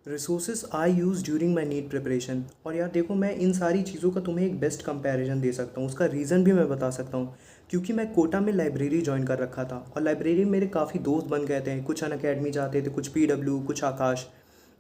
Resources I use during my NEET preparation. और यार देखो, मैं इन सारी चीज़ों का तुम्हें एक बेस्ट कंपैरिजन दे सकता हूँ। उसका रीज़न भी मैं बता सकता हूँ, क्योंकि मैं कोटा में लाइब्रेरी ज्वाइन कर रखा था और लाइब्रेरी में मेरे काफ़ी दोस्त बन गए थे। कुछ अनअकैडमी जाते थे, कुछ पीडब्ल्यू, कुछ आकाश।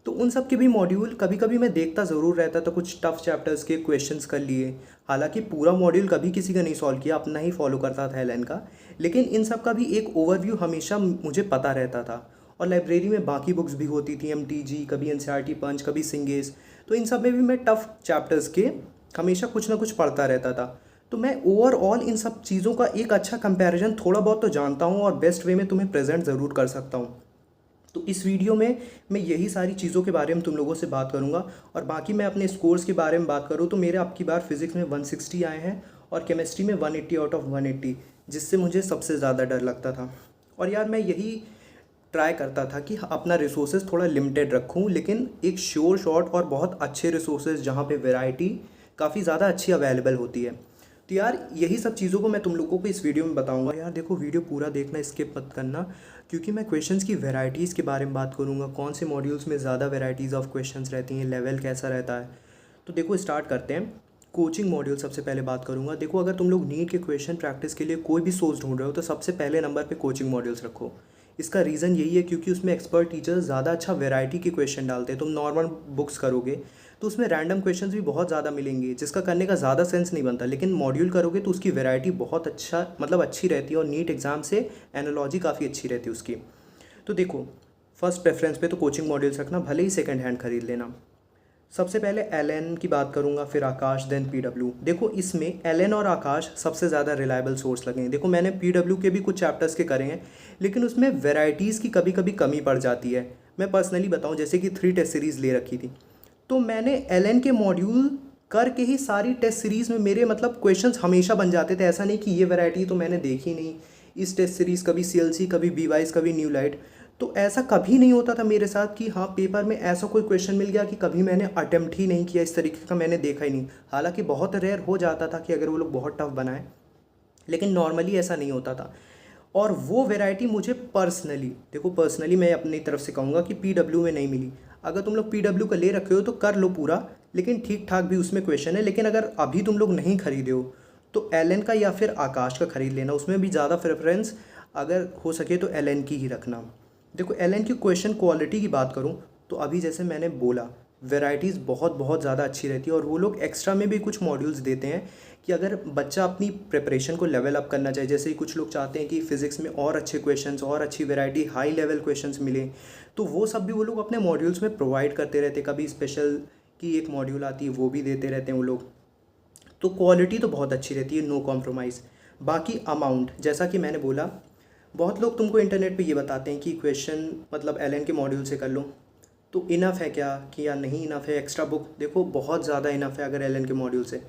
तो उन सब के भी मॉड्यूल कभी कभी मैं देखता ज़रूर रहता था, कुछ टफ चैप्टर्स के क्वेश्चंस कर लिए। हालांकि पूरा मॉड्यूल कभी किसी का नहीं सॉल्व किया, अपना ही फॉलो करता था एलएन का। लेकिन इन सब का भी एक ओवरव्यू हमेशा मुझे पता रहता था। और लाइब्रेरी में बाकी बुक्स भी होती थी, एमटीजी, कभी एनसीईआरटी पंच, कभी सिंगेस। तो इन सब में भी मैं टफ चैप्टर्स के हमेशा कुछ ना कुछ पढ़ता रहता था। तो मैं ओवरऑल इन सब चीज़ों का एक अच्छा कंपैरिजन थोड़ा बहुत तो जानता हूँ और बेस्ट वे में तुम्हें प्रेजेंट ज़रूर कर सकता हूँ। तो इस वीडियो में मैं यही सारी चीज़ों के बारे में तुम लोगों से बात करूँगा। और बाकी मैं अपने स्कोर्स के बारे में बात करूँ तो मेरे अब की बार फिजिक्स में 160 आए हैं और केमिस्ट्री में 180 आउट ऑफ 180, जिससे मुझे सबसे ज़्यादा डर लगता था। और यार मैं यही ट्राई करता था कि अपना रिसोर्सेज थोड़ा लिमिटेड रखूं, लेकिन एक श्योर शॉट और बहुत अच्छे रिसोर्सेज जहां पे वैरायटी काफ़ी ज़्यादा अच्छी अवेलेबल होती है। तो यार यही सब चीज़ों को मैं तुम लोगों को इस वीडियो में बताऊंगा। यार देखो, वीडियो पूरा देखना, स्किप मत करना, क्योंकि मैं क्वेश्चंस की वैरायटीज़ के बारे में बात करूंगा। कौन से मॉड्यूल्स में ज़्यादा वैरायटीज़ ऑफ क्वेश्चंस रहती हैं, लेवल कैसा रहता है। तो देखो स्टार्ट करते हैं। कोचिंग मॉड्यूल सबसे पहले बात करूंगा। देखो, अगर तुम लोग नीट के क्वेश्चन प्रैक्टिस के लिए कोई भी सोर्स ढूंढ रहे हो तो सबसे पहले नंबर पे कोचिंग मॉड्यूल्स रखो। इसका रीज़न यही है क्योंकि उसमें एक्सपर्ट टीचर्स ज़्यादा अच्छा वैरायटी के क्वेश्चन डालते हैं। तुम नॉर्मल बुक्स करोगे तो उसमें रैंडम क्वेश्चंस भी बहुत ज़्यादा मिलेंगे, जिसका करने का ज़्यादा सेंस नहीं बनता। लेकिन मॉड्यूल करोगे तो उसकी वैरायटी बहुत अच्छा, मतलब अच्छी रहती है, और नीट एग्जाम से एनालॉजी काफ़ी अच्छी रहती है उसकी। तो देखो, फर्स्ट प्रेफरेंस पे तो कोचिंग मॉड्यूल्स रखना, भले ही सेकंड हैंड खरीद लेना। सबसे पहले एलएन की बात करूंगा, फिर आकाश, देन पीडब्ल्यू। देखो, इसमें एलएन और आकाश सबसे ज़्यादा रिलायबल सोर्स लगे हैं। देखो, मैंने पीडब्ल्यू के भी कुछ चैप्टर्स के करे हैं, लेकिन उसमें वेराइटीज़ की कभी कभी कमी पड़ जाती है। मैं पर्सनली बताऊं, जैसे कि 3 टेस्ट सीरीज़ ले रखी थी, तो मैंने एलएन के मॉड्यूल करके ही सारी टेस्ट सीरीज़ में मेरे मतलब क्वेश्चंस हमेशा बन जाते थे। ऐसा नहीं कि ये वैरायटी तो मैंने देखी नहीं, इस टेस्ट सीरीज़ कभी सीएलसी, कभी बीवाइस, कभी न्यू लाइट। तो ऐसा कभी नहीं होता था मेरे साथ कि हाँ पेपर में ऐसा कोई क्वेश्चन मिल गया कि कभी मैंने अटेम्प्ट ही नहीं किया, इस तरीके का मैंने देखा ही नहीं। हालांकि बहुत रेयर हो जाता था कि अगर वो लोग बहुत टफ बनाए, लेकिन नॉर्मली ऐसा नहीं होता था। और वो वैरायटी मुझे पर्सनली, देखो पर्सनली मैं अपनी तरफ से कहूँगा कि पीडब्ल्यू में नहीं मिली। अगर तुम लोग पीडब्ल्यू का ले रखे हो तो कर लो पूरा, लेकिन ठीक ठाक भी उसमें क्वेश्चन है। लेकिन अगर अभी तुम लोग नहीं खरीदे हो तो एलएन का या फिर आकाश का खरीद लेना, उसमें भी ज़्यादा प्रेफरेंस अगर हो सके तो एलएन की ही रखना। देखो, एलएन की क्वेश्चन क्वालिटी की बात करूँ तो अभी जैसे मैंने बोला, वेराइटीज़ बहुत बहुत ज़्यादा अच्छी रहती है। और वो लोग एक्स्ट्रा में भी कुछ मॉड्यूल्स देते हैं कि अगर बच्चा अपनी प्रिपरेशन को लेवल अप करना चाहे, जैसे ही कुछ लोग चाहते हैं कि फ़िज़िक्स में और अच्छे क्वेश्चंस और अच्छी वैरायटी, हाई लेवल क्वेश्चंस मिले, तो वो सब भी वो लोग अपने मॉड्यूल्स में प्रोवाइड करते रहते हैं। कभी स्पेशल की एक मॉड्यूल आती है, वो भी देते रहते हैं वो लोग। तो क्वालिटी तो बहुत अच्छी रहती है, नो कॉम्प्रोमाइज़। बाकी अमाउंट, जैसा कि मैंने बोला, बहुत लोग तुमको इंटरनेट पे ये बताते हैं कि क्वेश्चन मतलब एलएन के मॉड्यूल से कर लो। तो इनफ है क्या कि या नहीं इनफ है एक्स्ट्रा बुक? देखो, बहुत ज़्यादा इनफ है। अगर एलएन के मॉड्यूल से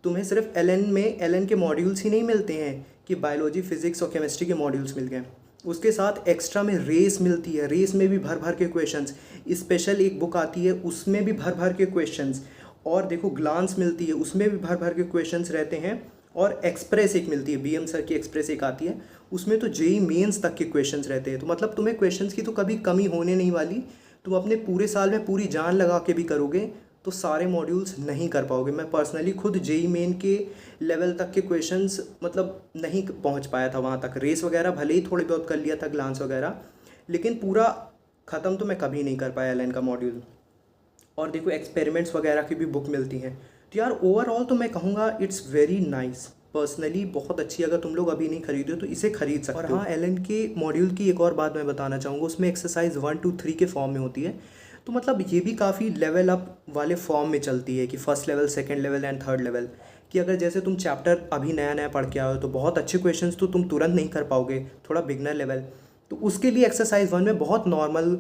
तुम्हें सिर्फ एलएन में एलएन के मॉड्यूल्स ही नहीं मिलते हैं कि बायोलॉजी, फिजिक्स और केमिस्ट्री के मॉड्यूल्स मिल गए, उसके साथ एक्स्ट्रा में रेस मिलती है। रेस में भी भर भर के क्वेश्चंस, स्पेशल एक बुक आती है उसमें भी भर भर के क्वेश्चंस। और देखो, ग्लांस मिलती है, उसमें भी भर भर के क्वेश्चंस रहते हैं। और एक्सप्रेस एक मिलती है, बीएम सर की एक्सप्रेस एक आती है, उसमें तो जेई मेंस तक के क्वेश्चंस रहते हैं। तो मतलब तुम्हें क्वेश्चंस की तो कभी कमी होने नहीं वाली। तुम अपने पूरे साल में पूरी जान लगा के भी करोगे तो सारे मॉड्यूल्स नहीं कर पाओगे। मैं पर्सनली खुद जेई मेन के लेवल तक के क्वेश्चंस मतलब नहीं पहुंच पाया था वहाँ तक। रेस वगैरह भले ही थोड़ी बहुत कर लिया था, ग्लांस वगैरह, लेकिन पूरा ख़त्म तो मैं कभी नहीं कर पाया एलएन का मॉड्यूल। और देखो, एक्सपेरिमेंट्स वगैरह की भी बुक मिलती हैं। तो यार ओवरऑल तो मैं कहूँगा इट्स वेरी नाइस, पर्सनली बहुत अच्छी। अगर तुम लोग अभी नहीं खरीदे हो तो इसे खरीद सकते हो। और हाँ, एलएन के मॉड्यूल की एक और बात मैं बताना चाहूँगा, उसमें एक्सरसाइज 1 2 3 के फॉर्म में होती है। तो मतलब ये भी काफ़ी लेवल अप वाले फॉर्म में चलती है कि first level, second level and third level. कि अगर जैसे तुम चैप्टर अभी नया नया पढ़ के आओ तो बहुत अच्छे क्वेश्चंस तो तुम तुरंत नहीं कर पाओगे, थोड़ा बिगनर लेवल। तो उसके लिए एक्सरसाइज 1 में बहुत normal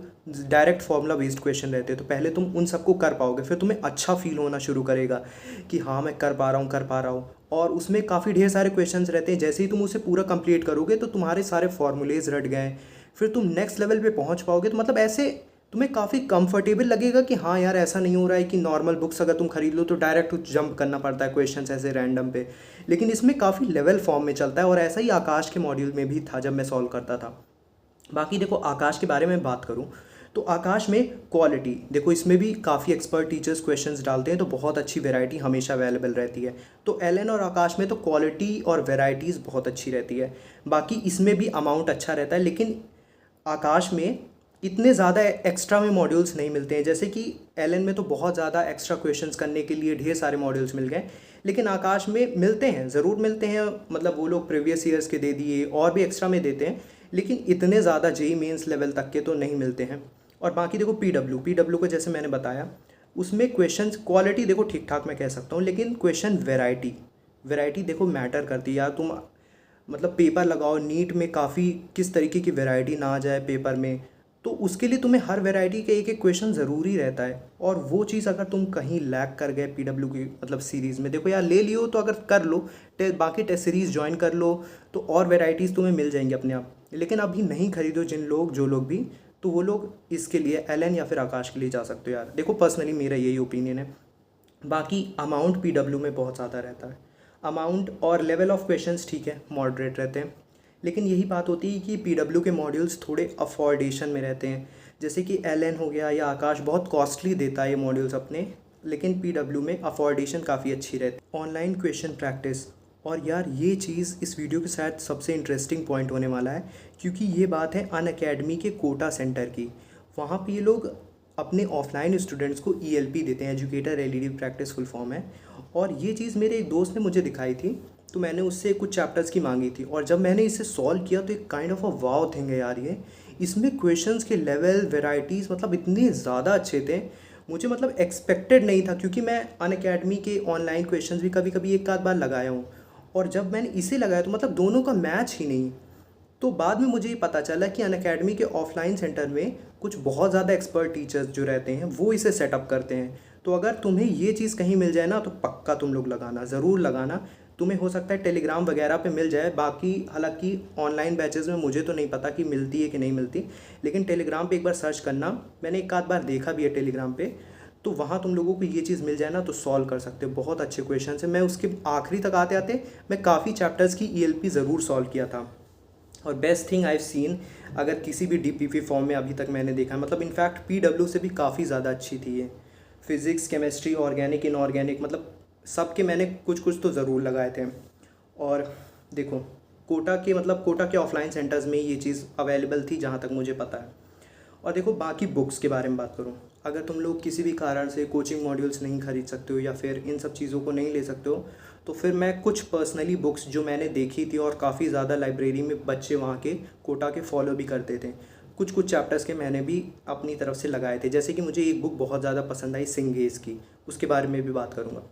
direct formula based question रहते हैं। तो पहले तुम उन सबको कर पाओगे, फिर तुम्हें अच्छा फील होना शुरू करेगा कि हाँ मैं कर पा रहा हूँ, कर पा रहा हूँ। और उसमें काफ़ी ढेर सारे क्वेश्चंस रहते हैं। जैसे ही तुम उसे पूरा कंप्लीट करोगे तो तुम्हारे सारे फॉर्मूलेज रट गए, फिर तुम नेक्स्ट लेवल पे पहुँच पाओगे। तो मतलब ऐसे तुम्हें काफ़ी कंफर्टेबल लगेगा कि हाँ यार, ऐसा नहीं हो रहा है कि नॉर्मल बुक्स अगर तुम खरीद लो तो डायरेक्ट जंप करना पड़ता है क्वेश्चंस ऐसे रैंडम पे। लेकिन इसमें काफ़ी लेवल फॉर्म में चलता है। और ऐसा ही आकाश के मॉड्यूल में भी था जब मैं सॉल्व करता था। बाकी देखो, आकाश के बारे में बात करूँ तो आकाश में क्वालिटी देखो, इसमें भी काफ़ी एक्सपर्ट टीचर्स क्वेश्चंस डालते हैं, तो बहुत अच्छी वैरायटी हमेशा अवेलेबल रहती है। तो एलन और आकाश में तो क्वालिटी और वैरायटीज़ बहुत अच्छी रहती है। बाकी इसमें भी अमाउंट अच्छा रहता है, लेकिन आकाश में इतने ज़्यादा एक्स्ट्रा में मॉड्यूल्स नहीं मिलते हैं। जैसे कि एलन में तो बहुत ज़्यादा एक्स्ट्रा क्वेश्चंस करने के लिए ढेर सारे मॉड्यूल्स मिल गए, लेकिन आकाश में मिलते हैं, ज़रूर मिलते हैं। मतलब वो लोग प्रीवियस ईयर्स के दे दिए और भी एक्स्ट्रा में देते हैं, लेकिन इतने ज़्यादा जेईई मेंस लेवल तक के तो नहीं मिलते हैं। और बाकी देखो पीडब्ल्यू को जैसे मैंने बताया, उसमें क्वेश्चंस क्वालिटी देखो ठीक ठाक मैं कह सकता हूँ, लेकिन क्वेश्चन वैरायटी देखो मैटर करती है यार। तुम मतलब पेपर लगाओ नीट में, काफ़ी किस तरीके की वैरायटी ना आ जाए पेपर में, तो उसके लिए तुम्हें हर वैरायटी के एक एक क्वेश्चन ज़रूरी रहता है। और वो चीज़ अगर तुम कहीं लैग कर गए पीडब्ल्यू की मतलब सीरीज़ में, देखो यार ले लियो तो अगर कर लो, बाकी टेस्ट सीरीज़ ज्वाइन कर लो, तो और वैरायटीज़ तुम्हें मिल जाएंगी अपने आप। लेकिन अभी नहीं खरीदो जो लोग भी, तो वो लोग इसके लिए एलन या फिर आकाश के लिए जा सकते हो यार। देखो पर्सनली मेरा यही ओपिनियन है। बाकी अमाउंट पीडब्ल्यू में बहुत ज़्यादा रहता है, अमाउंट और लेवल ऑफ क्वेश्चंस ठीक है मॉडरेट रहते हैं, लेकिन यही बात होती है कि पीडब्ल्यू के मॉड्यूल्स थोड़े अफोर्डेशन में रहते हैं। जैसे कि एलन हो गया या आकाश बहुत कॉस्टली देता है ये मॉड्यूल्स अपने, लेकिन पीडब्ल्यू में अफोर्डेशन काफ़ी अच्छी रहती है। ऑनलाइन क्वेश्चन प्रैक्टिस, और यार ये चीज़ इस वीडियो के साथ सबसे इंटरेस्टिंग पॉइंट होने वाला है, क्योंकि ये बात है अनअकैडमी के कोटा सेंटर की। वहाँ पे ये लोग अपने ऑफलाइन स्टूडेंट्स को ईएलपी देते हैं, educator LED practice full form है। और ये चीज़ मेरे एक दोस्त ने मुझे दिखाई थी, तो मैंने उससे कुछ चैप्टर्स की मांगी थी, और जब मैंने इसे सॉल्व किया तो एक kind of a wow thing है यार ये। इसमें क्वेश्चंस के लेवल वेराइटीज़ मतलब इतने ज़्यादा अच्छे थे, मुझे मतलब एक्सपेक्टेड नहीं था, क्योंकि मैं अनअकैडमी के ऑनलाइन क्वेश्चंस भी कभी कभी एक आध बार लगाया हूँ, और जब मैंने इसे लगाया तो मतलब दोनों का मैच ही नहीं। तो बाद में मुझे ये पता चला कि अनअकैडमी के ऑफलाइन सेंटर में कुछ बहुत ज़्यादा एक्सपर्ट टीचर्स जो रहते हैं वो इसे सेटअप करते हैं। तो अगर तुम्हें ये चीज़ कहीं मिल जाए ना, तो पक्का तुम लोग लगाना, ज़रूर लगाना। तुम्हें हो सकता है टेलीग्राम वगैरह पे मिल जाए, बाकी हालांकि ऑनलाइन बैचेज़ में मुझे तो नहीं पता कि मिलती है कि नहीं मिलती, लेकिन टेलीग्राम पे एक बार सर्च करना, मैंने एक आध बार देखा भी है टेलीग्राम पे, तो वहाँ तुम लोगों को ये चीज़ मिल जाए ना तो सॉल्व कर सकते हो। बहुत अच्छे क्वेश्चन है, मैं उसके आखिरी तक आते आते मैं काफ़ी चैप्टर्स की ईएलपी ज़रूर सॉल्व किया था। और बेस्ट थिंग आई सीन, अगर किसी भी डीपीपी फॉर्म में अभी तक मैंने देखा, मतलब इनफैक्ट पीडब्ल्यू से भी काफ़ी ज़्यादा अच्छी थी ये। फिज़िक्स, केमिस्ट्री, ऑर्गेनिक, इनऑर्गेनिक, मतलब सब के मैंने कुछ कुछ तो ज़रूर लगाए थे। और देखो कोटा के ऑफलाइन सेंटर्स में ये चीज़ अवेलेबल थी जहाँ तक मुझे पता है। और देखो बाकी बुक्स के बारे में बात करूँ, अगर तुम लोग किसी भी कारण से कोचिंग मॉड्यूल्स नहीं खरीद सकते हो या फिर इन सब चीज़ों को नहीं ले सकते हो, तो फिर मैं कुछ पर्सनली बुक्स जो मैंने देखी थी, और काफ़ी ज़्यादा लाइब्रेरी में बच्चे वहाँ के कोटा के फॉलो भी करते थे, कुछ चैप्टर्स के मैंने भी अपनी तरफ से लगाए थे। जैसे कि मुझे एक बुक बहुत ज़्यादा पसंद आई सिंगेज की, उसके बारे में भी बात करूँगा।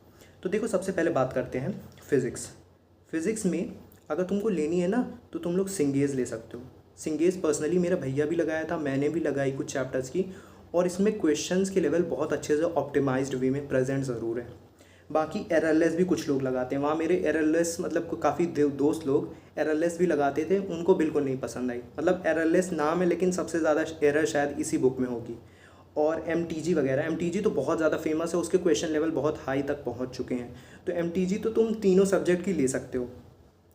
तो देखो सबसे पहले बात करते हैं फ़िज़िक्स में अगर तुमको लेनी है ना, तो तुम लोग सिंगेज ले सकते हो। सिंगेज पर्सनली मेरा भैया भी लगाया था, मैंने भी लगाई कुछ चैप्टर्स की, और इसमें क्वेश्चंस के लेवल बहुत अच्छे से ऑप्टिमाइज्ड वे में प्रेजेंट ज़रूर है। बाकी एरएलएस भी कुछ लोग लगाते हैं, वहाँ मेरे एरएलएस मतलब काफ़ी दोस्त लोग एरएलएस भी लगाते थे, उनको बिल्कुल नहीं पसंद आई। मतलब एरएलएस नाम है, लेकिन सबसे ज़्यादा एरर शायद इसी बुक में होगी। और एमटीजी वगैरह, एमटीजी तो बहुत ज़्यादा फेमस है, उसके क्वेश्चन लेवल बहुत हाई तक पहुँच चुके हैं, तो एमटीजी तो तुम तीनों सब्जेक्ट की ले सकते हो।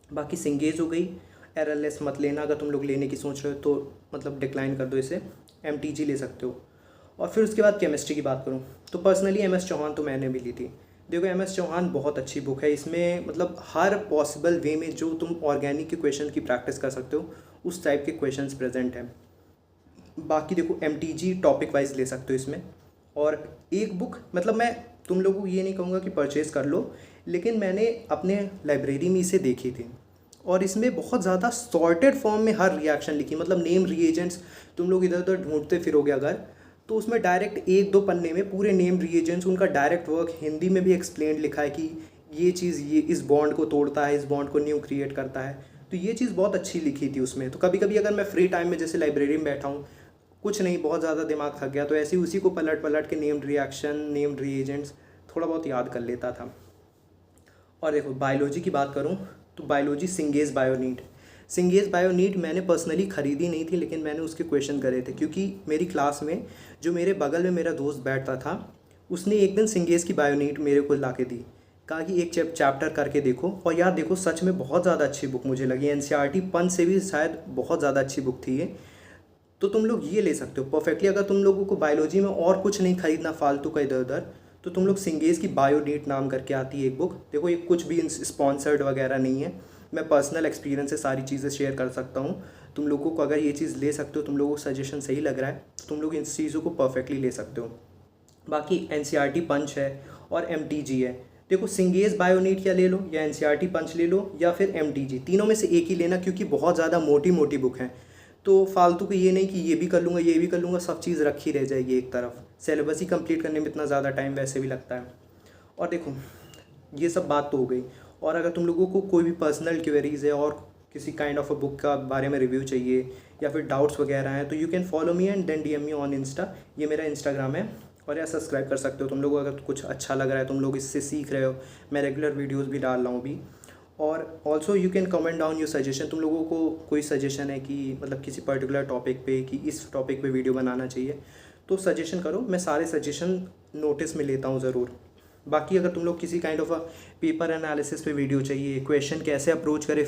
बाकी सिंगेज हो गई, एरएलएस मत लेना, अगर तुम लोग लेने की सोच रहे हो तो मतलब डिक्लाइन कर दो इसे, एमटीजी ले सकते हो। और फिर उसके बाद केमिस्ट्री की बात करूँ तो पर्सनली एमएस चौहान तो मैंने भी ली थी। देखो एमएस चौहान बहुत अच्छी बुक है, इसमें मतलब हर पॉसिबल वे में जो तुम ऑर्गेनिक के क्वेश्चन की प्रैक्टिस कर सकते हो उस टाइप के क्वेश्चंस प्रेजेंट हैं। बाकी देखो एमटीजी टॉपिक वाइज ले सकते हो इसमें। और एक बुक मतलब मैं तुम लोगों को ये नहीं कहूँगा कि परचेज़ कर लो, लेकिन मैंने अपने लाइब्रेरी में इसे देखी थी, और इसमें बहुत ज़्यादा सॉर्टेड फॉर्म में हर रिएक्शन लिखी, मतलब नेम रिएजेंट्स तुम लोग इधर उधर ढूंढते फिरोगे अगर, तो उसमें डायरेक्ट एक दो पन्ने में पूरे नेम रिएजेंट्स, उनका डायरेक्ट वर्क हिंदी में भी एक्सप्लेन लिखा है कि ये चीज़ ये इस बॉन्ड को तोड़ता है, इस बॉन्ड को न्यू क्रिएट करता है। तो ये चीज़ बहुत अच्छी लिखी थी उसमें। तो कभी कभी अगर मैं फ्री टाइम में जैसे लाइब्रेरी में बैठा हूँ, कुछ नहीं बहुत ज़्यादा दिमाग थक गया, तो ऐसे ही उसी को पलट पलट के नेम्ड रिएक्शन, नेम्ड रिएजेंट्स थोड़ा बहुत याद कर लेता था। और देखो बायोलॉजी की बात करूँ तो बायोलॉजी सिंगेज बायोनीट मैंने पर्सनली ख़रीदी नहीं थी, लेकिन मैंने उसके क्वेश्चन करे थे, क्योंकि मेरी क्लास में जो मेरे बगल में मेरा दोस्त बैठता था उसने एक दिन सिंगेज की बायोनीट मेरे को ला के दी, कहा कि एक चैप्टर करके देखो। और यार देखो सच में बहुत ज़्यादा अच्छी बुक मुझे लगी, एनसीईआरटी पन से भी शायद बहुत ज़्यादा अच्छी बुक थी ये। तो तुम लोग ये ले सकते हो परफेक्टली। अगर तुम लोगों को बायोलॉजी में और कुछ नहीं खरीदना फालतू का इधर उधर, तो तुम लोग सिंगेज की बायोनीट नाम करके आती है एक बुक। देखो ये कुछ भी स्पॉन्सर्ड वगैरह नहीं है, मैं पर्सनल एक्सपीरियंस से सारी चीज़ें शेयर कर सकता हूँ। तुम लोगों को अगर ये चीज़ ले सकते हो, तुम लोगों को सजेशन सही लग रहा है, तो तुम लोग इन चीज़ों को परफेक्टली ले सकते हो। बाकी एनसीईआरटी पंच है और एमटीजी है। देखो सिंगेज बायोनीट या ले लो, या एनसीईआरटी पंच ले लो, या फिर एमटीजी, तीनों में से एक ही लेना, क्योंकि बहुत ज़्यादा मोटी मोटी बुक हैं। तो फालतू को ये नहीं कि ये भी कर लूँगा ये भी कर लूँगा, सब चीज़ रखी रह जाएगी एक तरफ। सिलेबस ही कंप्लीट करने में इतना ज़्यादा टाइम वैसे भी लगता है। और देखो ये सब बात तो हो गई। और अगर तुम लोगों को कोई भी पर्सनल क्वेरीज है और किसी काइंड ऑफ अ बुक का बारे में रिव्यू चाहिए या फिर डाउट्स वगैरह हैं, तो you can follow me and then DM me on Insta. ये मेरा इंस्टाग्राम है। और या सब्सक्राइब कर सकते हो तुम लोग अगर कुछ अच्छा लग रहा है, तुम लोग इससे सीख रहे हो। मैं रेगुलर वीडियोज़ भी डाल रहा हूँ अभी। और also you can comment down your suggestion. तुम लोगों को कोई सजेशन है कि मतलब किसी पर्टिकुलर टॉपिक पे, कि इस टॉपिक पे वीडियो बनाना चाहिए, तो सजेशन करो। मैं सारे सजेशन नोटिस में लेता हूँ ज़रूर। बाकी अगर तुम लोग किसी kind of a paper analysis पे वीडियो चाहिए, क्वेश्चन कैसे अप्रोच करें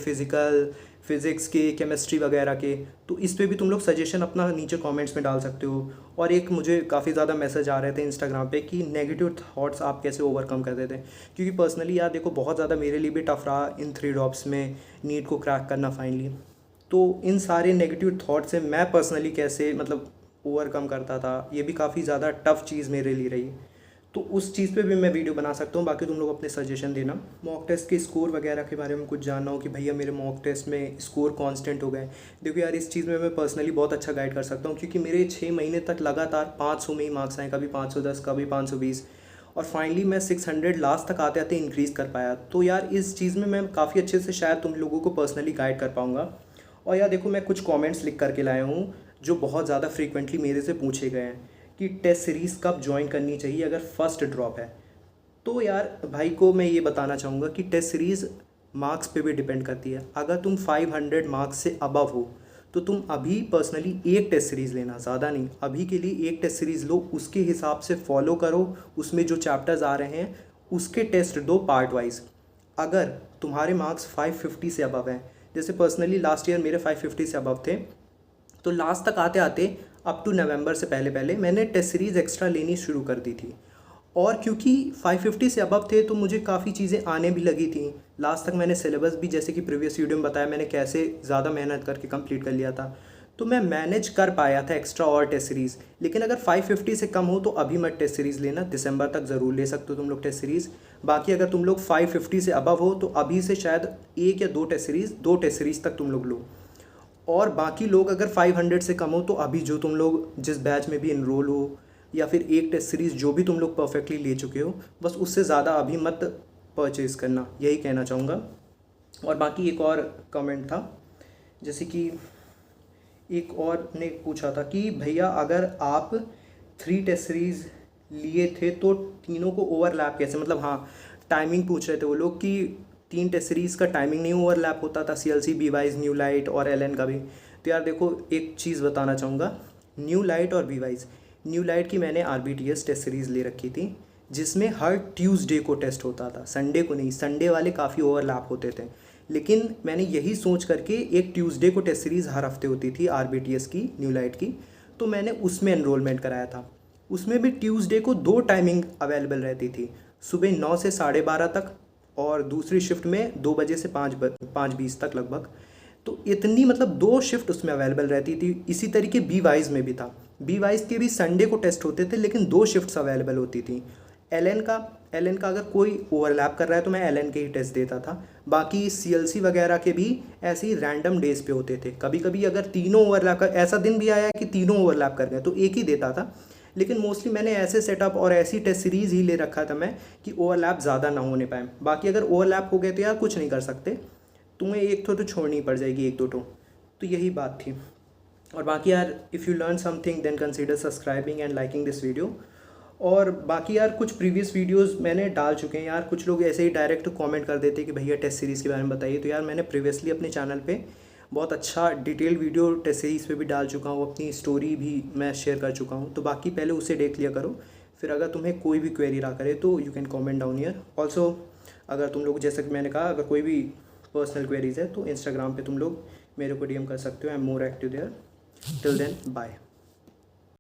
फिज़िक्स के, केमिस्ट्री वगैरह के, तो इस पे भी तुम लोग सजेशन अपना नीचे कमेंट्स में डाल सकते हो। और एक मुझे काफ़ी ज़्यादा मैसेज आ रहे थे इंस्टाग्राम पे कि नेगेटिव थॉट्स आप कैसे ओवरकम करते थे, क्योंकि पर्सनली यार देखो बहुत ज़्यादा मेरे लिए भी टफ रहा इन 3 ड्रॉप्स में नीट को क्रैक करना फाइनली। तो इन सारे नेगेटिव थॉट से मैं पर्सनली कैसे मतलब ओवरकम करता था, ये भी काफ़ी ज़्यादा टफ चीज़ मेरे लिए रही। तो उस चीज़ पे भी मैं वीडियो बना सकता हूँ। बाकी तुम लोग अपने सजेशन देना। मॉक टेस्ट के स्कोर वगैरह के बारे में कुछ जानना हो कि भैया मेरे मॉक टेस्ट में स्कोर कांस्टेंट हो गए, देखो यार इस चीज़ में मैं पर्सनली बहुत अच्छा गाइड कर सकता हूँ, क्योंकि मेरे 6 महीने तक लगातार 500 में ही मार्क्स आए, कभी 510, कभी 520, और फाइनली मैं 600 लास्ट तक आते आते इंक्रीज़ कर पाया। तो यार इस चीज़ में मैं काफ़ी अच्छे से शायद तुम लोगों को पर्सनली गाइड कर पाऊँगा। और यार देखो मैं कुछ कॉमेंट्स लिख करके लाया हूँ जो बहुत ज़्यादा फ्रीक्वेंटली मेरे से पूछे गए हैं कि टेस्ट सीरीज़ कब ज्वाइन करनी चाहिए अगर फर्स्ट ड्रॉप है। तो यार भाई को मैं ये बताना चाहूँगा कि टेस्ट सीरीज़ मार्क्स पे भी डिपेंड करती है। अगर तुम 500 मार्क्स से अबव हो तो तुम अभी पर्सनली एक टेस्ट सीरीज़ लेना, ज़्यादा नहीं, अभी के लिए एक टेस्ट सीरीज़ लो, उसके हिसाब से फॉलो करो, उसमें जो चैप्टर्स आ रहे हैं उसके टेस्ट दो पार्ट वाइज। अगर तुम्हारे मार्क्स 550 से अबव हैं, जैसे पर्सनली लास्ट ईयर मेरे 550 से अबव थे, तो लास्ट तक आते आते अप टू नवंबर से पहले पहले मैंने टेस्ट सीरीज़ एक्स्ट्रा लेनी शुरू कर दी थी। और क्योंकि 550 से अबव थे तो मुझे काफ़ी चीज़ें आने भी लगी थी। लास्ट तक मैंने सिलेबस भी, जैसे कि प्रीवियस वीडियो में बताया मैंने कैसे ज़्यादा मेहनत करके कंप्लीट कर लिया था, तो मैं मैनेज कर पाया था एक्स्ट्रा और टेस्ट सीरीज़। लेकिन अगर 550 से कम हो तो अभी मत टेस्ट सीरीज़ लेना, दिसंबर तक ज़रूर ले सकते हो तुम लोग टेस्ट सीरीज़। बाकी अगर तुम लोग 550 से अबव हो तो अभी से शायद एक या दो टेस्ट सीरीज़ तक तुम लोग लो। और बाकी लोग अगर 500 से कम हो तो अभी जो तुम लोग जिस बैच में भी इनरोल हो, या फिर एक टेस्ट सीरीज़ जो भी तुम लोग परफेक्टली ले चुके हो, बस उससे ज़्यादा अभी मत परचेज़ करना, यही कहना चाहूँगा। और बाकी एक और कमेंट था, जैसे कि एक और ने पूछा था कि भैया अगर आप 3 टेस्ट सीरीज़ लिए थे तो तीनों को ओवरलैप कैसे, मतलब हाँ टाइमिंग पूछ रहे थे वो लोग कि 3 टेस्ट सीरीज़ का टाइमिंग नहीं ओवरलैप होता था, सीएलसी, बीवाइज, न्यू लाइट और एलएन का भी। तो यार देखो एक चीज़ बताना चाहूँगा, न्यू लाइट और बीवाइज, न्यू लाइट की मैंने आरबीटीएस टेस्ट सीरीज़ ले रखी थी जिसमें हर ट्यूसडे को टेस्ट होता था, संडे को नहीं। संडे वाले काफ़ी ओवरलैप होते थे, लेकिन मैंने यही सोच करके एक ट्यूसडे को टेस्ट सीरीज़ हर हफ्ते होती थी आरबीटीएस की, न्यू लाइट की, तो मैंने उसमें एनरोलमेंट कराया था। उसमें भी ट्यूसडे को 2 टाइमिंग अवेलेबल रहती थी, सुबह 9 से 12:30 तक, और दूसरी शिफ्ट में 2 बजे से 5:20 तक लगभग। तो इतनी मतलब 2 शिफ्ट उसमें अवेलेबल रहती थी। इसी तरीके बी वाइज में भी था, बी वाइज के भी संडे को टेस्ट होते थे लेकिन 2 शिफ्ट्स अवेलेबल होती थी। एलएन का अगर कोई ओवरलैप कर रहा है तो मैं एलएन के ही टेस्ट देता था। बाकी सीएलसी वगैरह के भी ऐसे ही रैंडम डेज पे होते थे, कभी कभी अगर तीनों ओवरलैप कर, ऐसा दिन भी आया कि तीनों ओवरलैप कर गए तो एक ही देता था। लेकिन मोस्टली मैंने ऐसे सेटअप और ऐसी टेस्ट सीरीज़ ही ले रखा था मैं कि ओवरलैप ज़्यादा ना होने पाए। बाकी अगर ओवरलैप हो गए तो यार कुछ नहीं कर सकते, तुम्हें एक तो छोड़नी पड़ जाएगी, एक दो तो यही बात थी। और बाकी यार if you learn something then consider subscribing and liking this video. और बाकी यार कुछ प्रीवियस वीडियोस मैंने डाल चुके हैं यार, कुछ लोग ऐसे ही डायरेक्ट कमेंट कर देते कि भैया टेस्ट सीरीज़ के बारे में बताइए। तो यार मैंने प्रीवियसली अपने चैनल पे बहुत अच्छा डिटेल वीडियो टेस्ट सीरीज़ पे भी डाल चुका हूँ, अपनी स्टोरी भी मैं शेयर कर चुका हूँ, तो बाकी पहले उसे देख लिया करो। फिर अगर तुम्हें कोई भी क्वेरी रहा करे तो you can comment down year. Also अगर तुम लोग, जैसे कि मैंने कहा, अगर कोई भी पर्सनल क्वेरीज़ है तो इंस्टाग्राम पे तुम लोग मेरे को डीएम कर सकते हो, I am more active there. Till then bye.